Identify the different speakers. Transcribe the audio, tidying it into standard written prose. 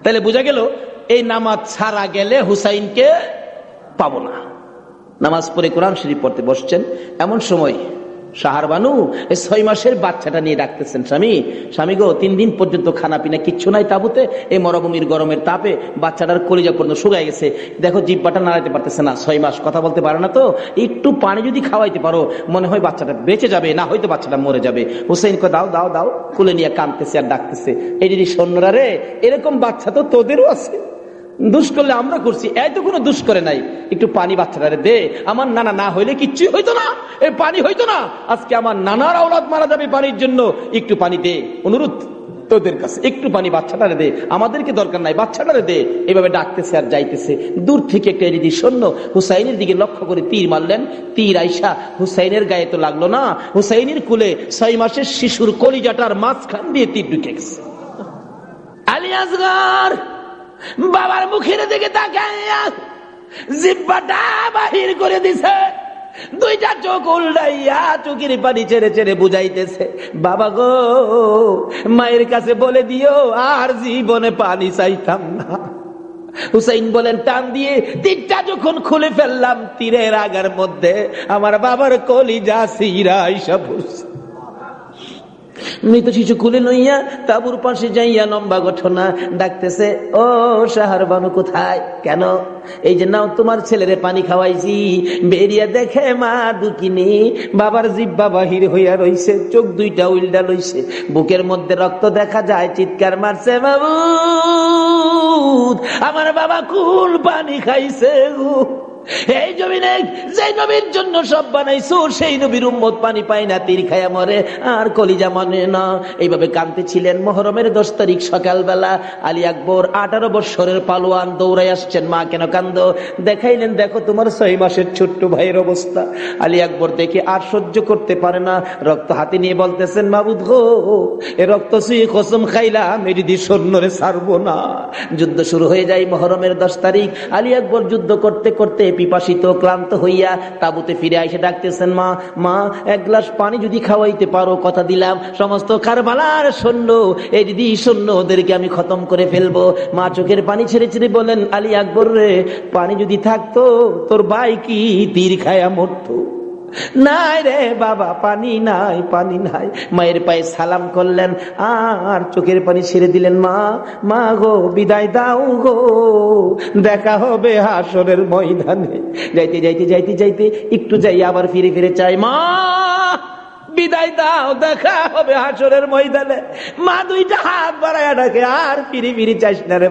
Speaker 1: তাহলে বোঝা গেল এই নামাজ ছাড়া গেলে হুসাইনকে পাবো না। নামাজ পড়ে কোরআন শরীফ পড়তে বসছেন, এমন সময় শাহরবানু এই 6 মাসের বাচ্চাটা নিয়ে ডাকতেছেন, স্বামী গো 3 দিন পর্যন্ত খানা পিনা কিচ্ছু নাই তাবুতে, এই মরুভূমির গরমের তাপে বাচ্চাটার কলিজা পর্যন্ত শুকায় গেছে, দেখো জিহ্বাটা নাড়াতে পারতেছে না, 6 মাস কথা বলতে পারে না, তো একটু পানি যদি খাওয়াইতে পারো মনে হয় বাচ্চাটা বেঁচে যাবে, না হয়তো বাচ্চাটা মরে যাবে। হুসাইনকে দাও দাও দাও, কুলে নিয়ে কাঁদতেছে আর ডাকতেছে, এই যদি সৈন্যরা রে, এরকম বাচ্চা তো তোদেরও আছে, দুষ করলে আমরা করছি, এত কোনো দুষ করে নাই, একটু পানি বাচ্চাটারে দে, আমার নানা না হইলে কিচ্ছুই হইতো না, এই পানি হইতো না, আজকে আমার নানার আওলাদ মারা যাবে পানির জন্য, একটু পানি দে, অনুরোধ তোদের কাছে, একটু পানি বাচ্চাটারে দে, আমাদেরকে দরকার নাই, বাচ্চাটারে দে। এভাবে ডাকতেছে আর যাইতেছে, দূর থেকে একটা এদিকে সৈন্য হুসাইনের দিকে লক্ষ্য করে তীর মারলেন, তীর আইসা হুসাইনের গায়ে তো লাগলো না, হুসাইনের কুলে 6 মাসের শিশুর কলিজাটার মাঝখান দিয়ে তীর ঢুকে গেছে। আলী আসগর বাবার মুখের দিকে তাকাইয়া জিহ্বাটা বাহির করে দিছে, 2টা চোখ উল্টাইয়া চোখের পানি ছেড়ে ছেড়ে বুঝাইতেছে, বাবা গো মায়ের কাছে বলে দিও আর জীবনে পানি চাইতাম না। হুসাইন বলেন, টান দিয়ে তীরটা যখন খুলে ফেললাম, তীরের আগার মধ্যে আমার বাবার কলিজা সিরা আইসা পড়ছে। মৃত শিশু কুলে লইয়া তাবুর পাশে যাইয়া লম্বা ঘটনা ডাকতেছে, ও শাহরবানু কোথায়, কেন? এই যে নাও তোমার ছেলেরে পানি খাওয়াইছি, বেরিয়া দেখে মা দুকিনি বাবার জিহ্বা বাহির হইয়া রইছে, চোখ 2টা উল্টা লইছে, বুকের মধ্যে রক্ত দেখা যায়, চিৎকার মারছে, মাবুদ আমার বাবা কুল পানি খাইছে। এই জমিনে যে নবীর জন্য সব বানাইছো, সেই নবীর উম্মত পানি পায় না, তীর খায়া মরে আর কলিজা মানে না। এইভাবে কাঁদতেছিলেন। মুহররমের 10 তারিখ সকালবেলা আলী আকবর 18 বছরের পালোয়ান দৌড়াই আসছেন, মা কেন কান্দো? দেখাইলেন, দেখো তোমার 6 মাসের ছোট্ট ভাইয়ের অবস্থা। আলী আকবর দেখে আর সহ্য করতে পারে না, রক্ত হাতে নিয়ে বলতেছেন, মাবুদ গো এ রক্ত ছুঁয়ে কসম খাইলাম এটি সৈন্যরে ছাড়বো না। যুদ্ধ শুরু হয়ে যায় মুহররমের 10 তারিখ। আলী আকবর যুদ্ধ করতে করতে পিপাসিত ক্লান্ত হইয়া তাবুতে ফিরে এসে ডাকতেছেন, মা মা 1 গ্লাস পানি যদি খাওয়াইতে পারো, কথা দিলাম সমস্ত কারবালার সৈন্য, এই দিদি সৈন্য ওদেরকে আমি খতম করে ফেলবো। মা চোখের পানি ছেড়ে ছেড়ে বলেন, আলী আকবর রে, পানি যদি থাকতো তোর ভাই কি তীর খায়া মরতো? নাই রে বাবা, পানি নাই, পানি নাই। মায়ের পায়ে সালাম করলেন আর চোখের পানি ছেড়ে দিলেন, মা মা গো বিদায় দাও গো, দেখা হবে হাসরের ময়দানে। যাইতে যাইতে যাইতে যাইতে একটু যাই আবার ফিরে ফিরে চাই, মা বিদায় দাও, দেখা হবে হাসরের ময়দানে। মা 2টা হাত বাড়াইয়া ডাকে, আর ফিরি ফিরি চাইস না রে